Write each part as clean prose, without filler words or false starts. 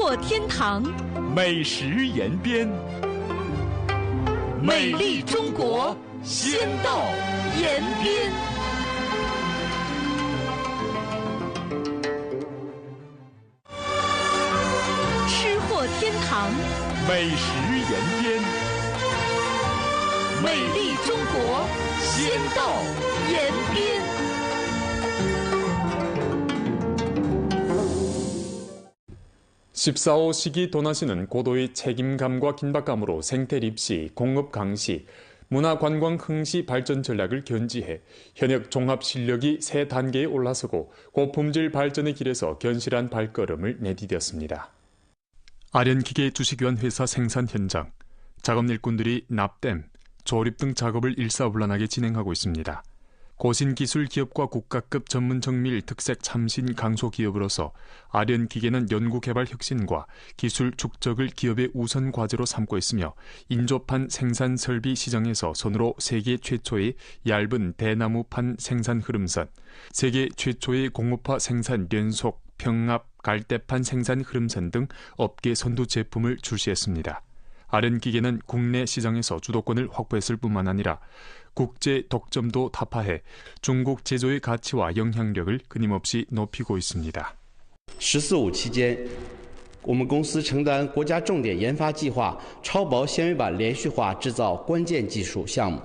货天堂，美食延边，美丽中国，先到延边。吃货天堂，美食延边，美丽中国，先到延边。 14호 시기 도나시는 고도의 책임감과 긴박감으로 생태 입시, 공업 강시, 문화관광 흥시 발전 전략을 견지해 현역 종합 실력이 새 단계에 올라서고 고품질 발전의 길에서 견실한 발걸음을 내디뎠습니다. 아련기계 주식위원 회사 생산 현장, 작업 일꾼들이 납땜, 조립 등 작업을 일사불란하게 진행하고 있습니다. 고신기술 기업과 국가급 전문 정밀 특색 참신 강소 기업으로서 아련기계는 연구개발 혁신과 기술 축적을 기업의 우선 과제로 삼고 있으며 인조판 생산 설비 시장에서 손으로 세계 최초의 얇은 대나무판 생산 흐름선, 세계 최초의 공업화 생산 연속, 평압, 갈대판 생산 흐름선 등 업계 선두 제품을 출시했습니다. 아련기계는 국내 시장에서 주도권을 확보했을 뿐만 아니라 국제 독점도 타파해 중국 제조의 가치와 영향력을 끊임없이 높이고 있습니다. 14.5期间，我们公司承担国家重点研发计划超薄纤维板连续化制造关键技术项目，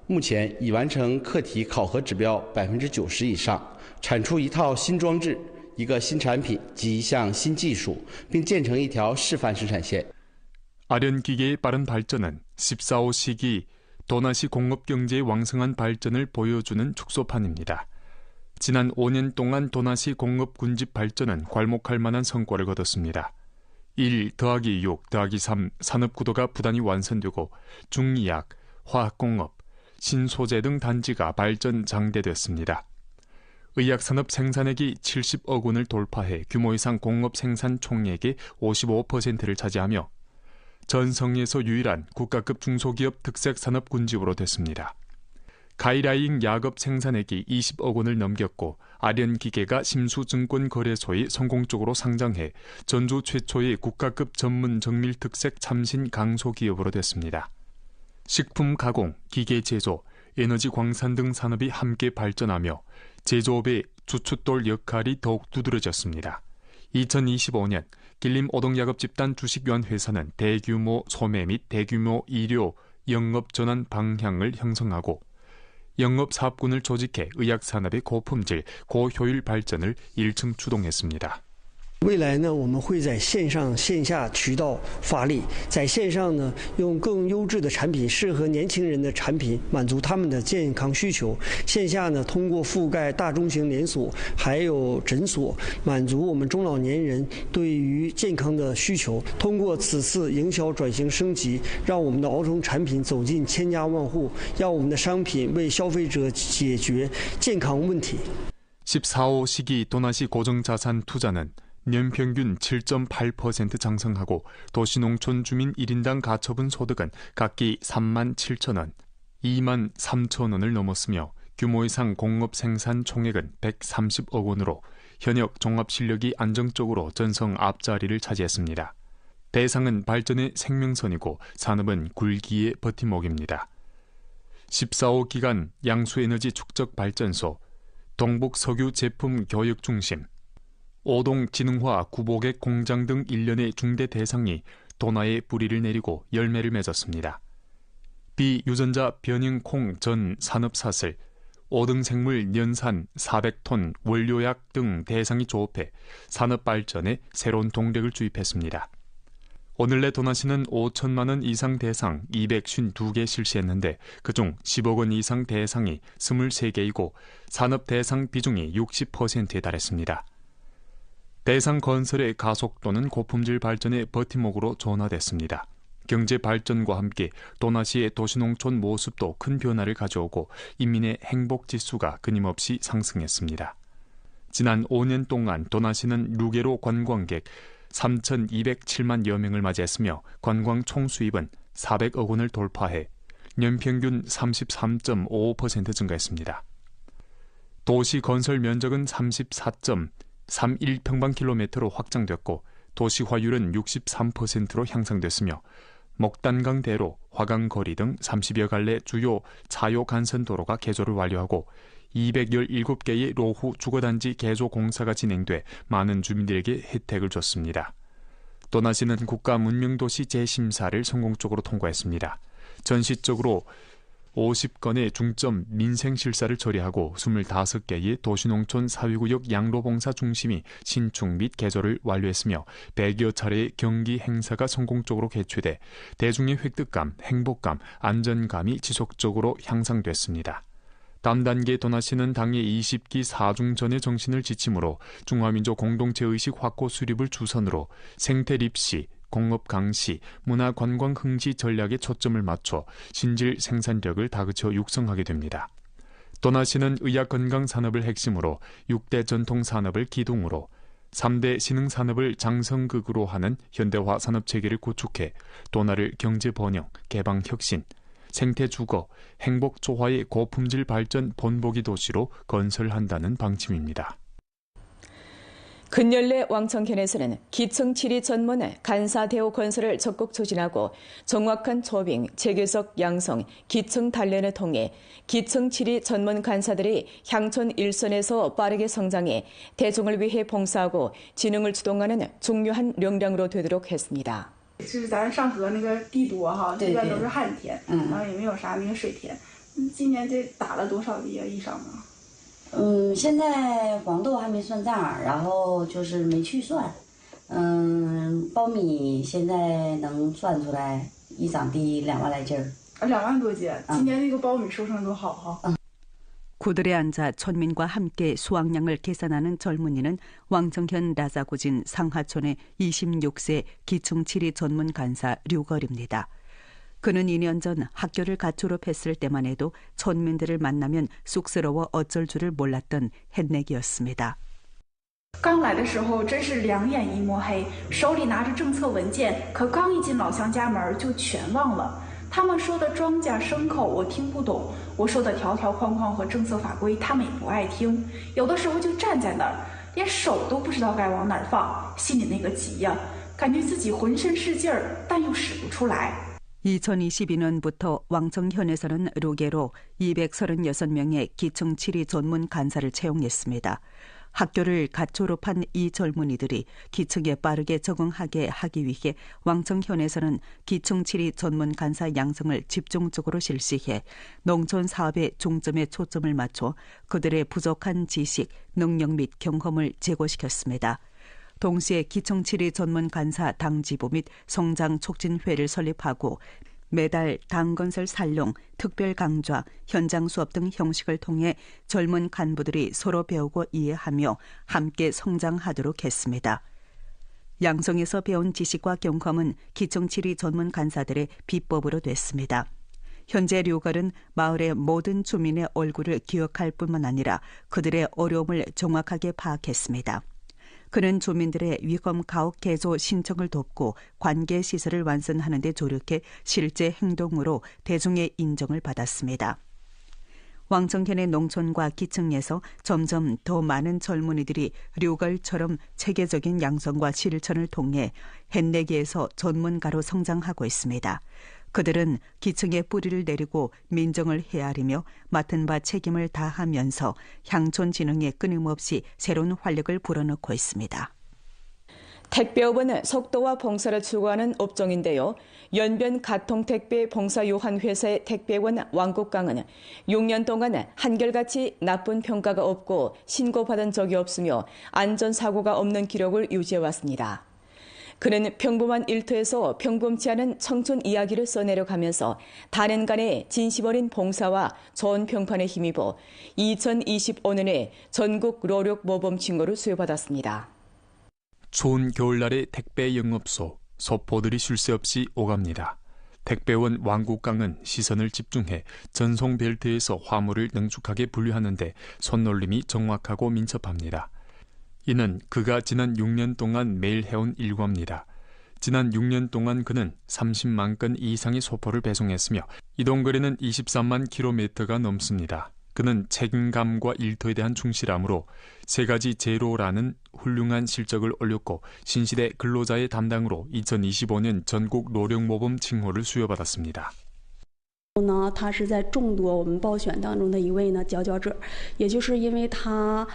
目前已完成课题考核指标90%以上，产出一套新装置、一个新产品及一项新技术，并建成一条示范生产线。 아련기계의 빠른 발전은 14호 시기 도나시 공업경제의 왕성한 발전을 보여주는 축소판입니다. 지난 5년 동안 도나시 공업 군집 발전은 괄목할 만한 성과를 거뒀습니다. 1 더하기 6 더하기 3 산업구도가 부단히 완성되고 중의약, 화학공업, 신소재 등 단지가 발전 장대됐습니다. 의약산업 생산액이 70억 원을 돌파해 규모 이상 공업 생산 총액의 55%를 차지하며 전성에서 유일한 국가급 중소기업 특색산업 군집으로 됐습니다. 가이라잉 야급 생산액이 20억 원을 넘겼고 아련기계가 심수증권거래소에 성공적으로 상장해 전주 최초의 국가급 전문 정밀 특색 참신 강소기업으로 됐습니다. 식품 가공, 기계 제조, 에너지 광산 등 산업이 함께 발전하며 제조업의 주춧돌 역할이 더욱 두드러졌습니다. 2025년 길림 오동야급 집단 주식위원 회사는 대규모 소매 및 대규모 일료 영업 전환 방향을 형성하고 영업 사업군을 조직해 의약산업의 고품질, 고효율 발전을 1층 추동했습니다. 未来呢，我们会在线上线下渠道发力，在线上呢，用更优质的产品，适合年轻人的产品，满足他们的健康需求；线下呢，通过覆盖大中型连锁还有诊所，满足我们中老年人对于健康的需求。通过此次营销转型升级，让我们的熬成产品走进千家万户，让我们的商品为消费者解决健康问题。 14호 시기 도나시 고정자산 투자는 연평균 7.8% 상승하고 도시농촌 주민 1인당 가처분 소득은 각기 3만 7천 원, 2만 3천 원을 넘었으며 규모 이상 공업 생산 총액은 130억 원으로 현역 종합 실력이 안정적으로 전성 앞자리를 차지했습니다. 대상은 발전의 생명선이고 산업은 굴기의 버팀목입니다. 14호 기간 양수에너지 축적 발전소, 동북석유 제품 교육 중심, 오동진흥화 구복액 공장 등 일련의 중대 대상이 도나에 뿌리를 내리고 열매를 맺었습니다. 비유전자 변형콩 전 산업사슬, 오등생물 연산 400톤 원료약 등 대상이 조업해 산업 발전에 새로운 동력을 주입했습니다. 오늘 내 도나시는 5천만 원 이상 대상 252개 실시했는데 그중 10억 원 이상 대상이 23개이고 산업 대상 비중이 60%에 달했습니다. 대상 건설의 가속도는 고품질 발전의 버팀목으로 전환됐습니다. 경제 발전과 함께 도나시의 도시농촌 모습도 큰 변화를 가져오고 인민의 행복 지수가 끊임없이 상승했습니다. 지난 5년 동안 도나시는 루게로 관광객 3,207만여 명을 맞이했으며 관광 총수입은 400억 원을 돌파해 연평균 33.55% 증가했습니다. 도시 건설 면적은 34.31평방킬로미터로 확장됐고 도시화율은 63%로 향상됐으며 목단강대로, 화강거리 등 30여 갈래 주요 차요 간선도로가 개조를 완료하고 217개의 로후 주거단지 개조 공사가 진행돼 많은 주민들에게 혜택을 줬습니다. 도나시는 국가문명도시 재심사를 성공적으로 통과했습니다. 전시적으로 50건의 중점 민생실사를 처리하고 25개의 도시농촌 사회구역 양로봉사 중심이 신축 및 개조를 완료했으며 100여 차례의 경기 행사가 성공적으로 개최돼 대중의 획득감, 행복감, 안전감이 지속적으로 향상됐습니다. 다음 단계 도나시는 당의 20기 사중전의 정신을 지침으로 중화민족 공동체의식 확고 수립을 주선으로 생태 립시, 공업 강시, 문화 관광 흥지 전략에 초점을 맞춰 신질 생산력을 다그쳐 육성하게 됩니다. 도나시는 의학 건강 산업을 핵심으로 6대 전통 산업을 기둥으로 3대 신흥 산업을 장성극으로 하는 현대화 산업 체계를 구축해 도나를 경제 번영, 개방 혁신, 생태 주거, 행복 조화의 고품질 발전 본보기 도시로 건설한다는 방침입니다. 근열내 왕청현에서는 기층 치리 전문 간사 대호 건설을 적극 추진하고 정확한 조빙, 재교석 양성, 기층 단련을 통해 기층 치리 전문 간사들이 향촌 일선에서 빠르게 성장해 대중을 위해 봉사하고 진흥을 주동하는 중요한 역량으로 되도록 했습니다. 是咱上河那个地多哈，这边都是旱田，然后也没有啥那个水田。今年这打了多少个亿上啊？现在黄豆还没算账，然后就是没去算。苞米现在能算出来一长地2万来斤儿。2万多斤，今年那个苞米收成都好哈。 구들에 앉아 촌민과 함께 수확량을 계산하는 젊은이는 왕청현 라자구진 상하촌의 26세 기층치리 전문 간사 류걸입니다. 그는 2년 전 학교를 갓 졸업했을 때만 해도 촌민들을 만나면 쑥스러워 어쩔 줄을 몰랐던 햇내기였습니다. 刚来的时候真是两眼一抹黑，手里拿着政策文件，可刚一进老乡家门就全忘了。 他们说的庄稼牲口我听不懂，我说的条条框框和政策法规他们也不爱听，有的时候就站在那儿，连手都不知道该往哪儿放，心里那个急呀，感觉自己浑身是劲儿，但又使不出来。 2022년부터 왕청현에서는 루게로 236명의 기층 치리 전문 간사를 채용했습니다. 학교를 갓 졸업한 이 젊은이들이 기층에 빠르게 적응하게 하기 위해 왕청현에서는 기층 치리 전문 간사 양성을 집중적으로 실시해 농촌 사업의 중점에 초점을 맞춰 그들의 부족한 지식, 능력 및 경험을 제고시켰습니다. 동시에 기층 치리 전문 간사 당지부 및 성장 촉진회를 설립하고 매달 당건설 살롱, 특별 강좌, 현장 수업 등 형식을 통해 젊은 간부들이 서로 배우고 이해하며 함께 성장하도록 했습니다. 양성에서 배운 지식과 경험은 기층치리 전문 간사들의 비법으로 됐습니다. 현재 류걸은 마을의 모든 주민의 얼굴을 기억할 뿐만 아니라 그들의 어려움을 정확하게 파악했습니다. 그는 주민들의 위검 가옥 개조 신청을 돕고 관계 시설을 완성하는 데 조력해 실제 행동으로 대중의 인정을 받았습니다. 왕청현의 농촌과 기층에서 점점 더 많은 젊은이들이 류걸처럼 체계적인 양성과 실천을 통해 햇내기에서 전문가로 성장하고 있습니다. 그들은 기층의 뿌리를 내리고 민정을 헤아리며 맡은 바 책임을 다하면서 향촌 진흥에 끊임없이 새로운 활력을 불어넣고 있습니다. 택배업은 속도와 봉사를 추구하는 업종인데요. 연변 가통택배 봉사요한회사의 택배원 왕국강은 6년 동안 한결같이 나쁜 평가가 없고 신고받은 적이 없으며 안전사고가 없는 기록을 유지해왔습니다. 그는 평범한 일터에서 평범치 않은 청춘 이야기를 써내려가면서 단연간의 진심 어린 봉사와 좋은 평판에 힘입어 2025년에 전국 노력 모범 칭호를 수여받았습니다. 추운 겨울날의 택배 영업소, 소포들이 쉴 새 없이 오갑니다. 택배원 왕국강은 시선을 집중해 전송 벨트에서 화물을 능숙하게 분류하는 데 손놀림이 정확하고 민첩합니다. 이는 그가 지난 6년 동안 매일 해온 일과입니다. 지난 6년 동안 그는 30만 건 이상의 소포를 배송했으며 이동 거리는 23만 킬로미터가 넘습니다. 그는 책임감과 일터에 대한 충실함으로 3가지 제로라는 훌륭한 실적을 올렸고 신시대 근로자의 담당으로 2025년 전국 노령모범 칭호를 수여받았습니다. 他是在众多我们报选当中的一位呢佼佼者，也就是因为他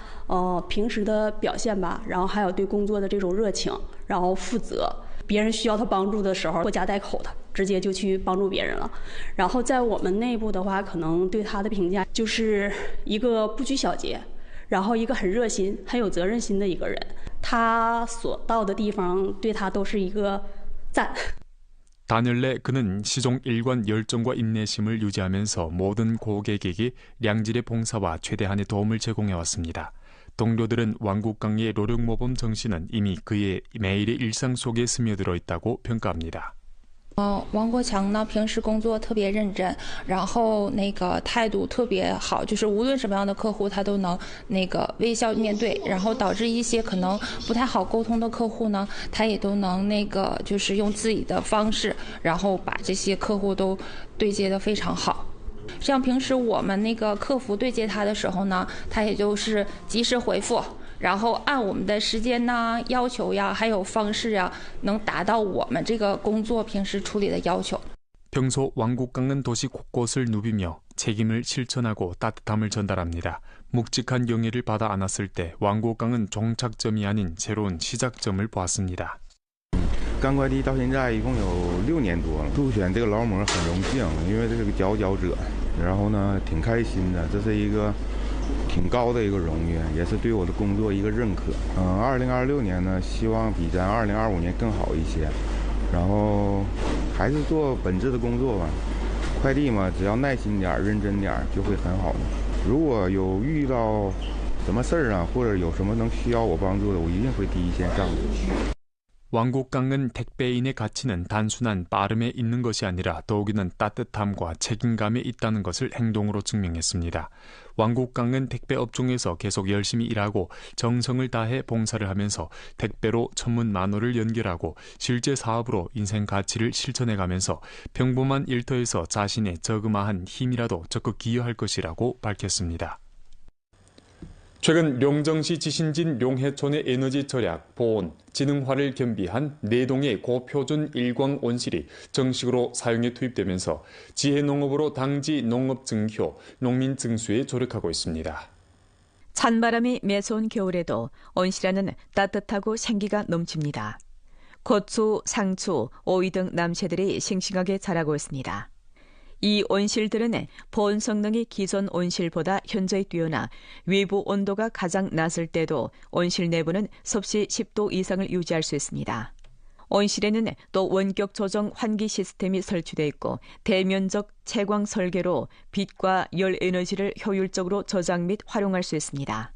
平时的表现吧，然后还有对工作的这种热情，然后负责，别人需要他帮助的时候拖家带口的，直接就去帮助别人了。然后在我们内部的话，可能对他的评价就是一个不拘小节，然后一个很热心、很有责任心的一个人。他所到的地方，对他都是一个赞。 단열 내 그는 시종 일관 열정과 인내심을 유지하면서 모든 고객에게 량질의 봉사와 최대한의 도움을 제공해왔습니다. 동료들은 왕국강의 노령모범 정신은 이미 그의 매일의 일상 속에 스며들어 있다고 평가합니다. 王国强呢，平时工作特别认真，然后态度特别好，就是无论什么样的客户，他都能微笑面对，然后导致一些可能不太好沟通的客户呢，他也都能就是用自己的方式，然后把这些客户都对接得非常好。 像平时我们客服对接他的时候呢，他也就是及时回复，然后按我们的时间呢、要求呀，还有方式呀，能达到我们这个工作平时处理的要求。 평소 왕국강은 도시 곳곳을 누비며 책임을 실천하고 따뜻함을 전달합니다. 묵직한 영예를 받아 안았을 때 왕국강은 종착점이 아닌 새로운 시작점을 보았습니다. 干快递到现在一共有6年多了，入选这个劳模很荣幸，因为这是个佼佼者，然后呢挺开心的，这是一个挺高的一个荣誉，也是对我的工作一个认可。2026年呢，希望比咱2025年更好一些，然后还是做本质的工作吧。快递嘛，只要耐心点、认真点，就会很好的。如果有遇到什么事儿啊，或者有什么能需要我帮助的，我一定会第一线上的。 왕국강은 택배인의 가치는 단순한 빠름에 있는 것이 아니라 더욱이는 따뜻함과 책임감에 있다는 것을 행동으로 증명했습니다. 왕국강은 택배 업종에서 계속 열심히 일하고 정성을 다해 봉사를 하면서 택배로 천문 만호를 연결하고 실제 사업으로 인생 가치를 실천해가면서 평범한 일터에서 자신의 저그마한 힘이라도 적극 기여할 것이라고 밝혔습니다. 최근 용정시 지신진 용해촌의 에너지 절약, 보온, 지능화를 겸비한 4동의 고표준 일광 온실이 정식으로 사용에 투입되면서 지혜농업으로 당지 농업 증효, 농민 증수에 조력하고 있습니다. 찬바람이 매서운 겨울에도 온실안은 따뜻하고 생기가 넘칩니다. 고추, 상추, 오이 등 남새들이 싱싱하게 자라고 있습니다. 이 온실들은 보온 성능이 기존 온실보다 현저히 뛰어나 외부 온도가 가장 낮을 때도 온실 내부는 섭씨 10도 이상을 유지할 수 있습니다. 온실에는 또 원격 조정 환기 시스템이 설치되어 있고 대면적 채광 설계로 빛과 열 에너지를 효율적으로 저장 및 활용할 수 있습니다.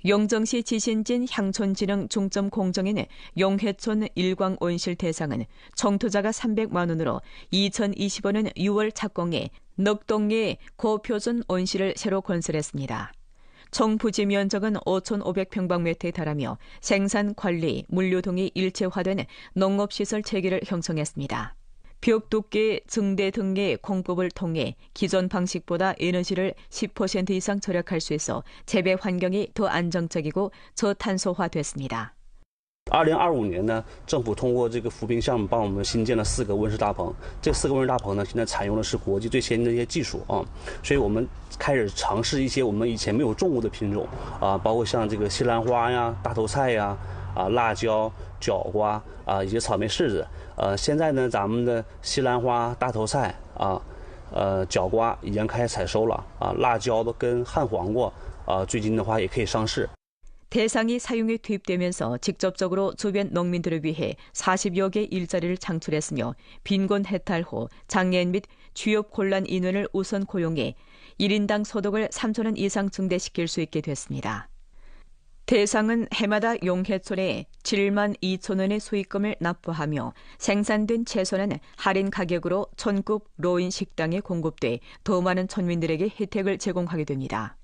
용정시 지신진 향촌진흥 중점 공정에는 용해촌 일광 온실 대상은 총 투자가 300만 원으로 2025년 6월 착공해 넉 동의 고표준 온실을 새로 건설했습니다. 총 부지 면적은 5,500평방미터에 달하며 생산, 관리, 물류 등이 일체화된 농업시설 체계를 형성했습니다. 벽 두께 증대 등의 공법을 통해 기존 방식보다 에너지를 10% 이상 절약할 수 있어 재배 환경이 더 안정적이고 저탄소화됐습니다. 2025年呢，政府通过这个扶贫项目，帮我们新建了4个温室大棚。这4个温室大棚呢，现在采用的是国际最先进的一些技术啊，所以我们开始尝试一些我们以前没有种过的品种啊，包括像这个西兰花呀、大头菜呀、辣椒、角瓜以及草莓柿子。现在呢，咱们的西兰花、大头菜角瓜已经开始采收了辣椒跟旱黄瓜最近的话也可以上市。 대상이 사용에 투입되면서 직접적으로 주변 농민들을 위해 40여 개 일자리를 창출했으며 빈곤 해탈 후 장애인 및 취업 곤란 인원을 우선 고용해 1인당 소득을 3천 원 이상 증대시킬 수 있게 됐습니다. 대상은 해마다 용해촌에 7만 2천 원의 수익금을 납부하며 생산된 채소는 할인 가격으로 촌급 로인 식당에 공급돼 더 많은 촌민들에게 혜택을 제공하게 됩니다.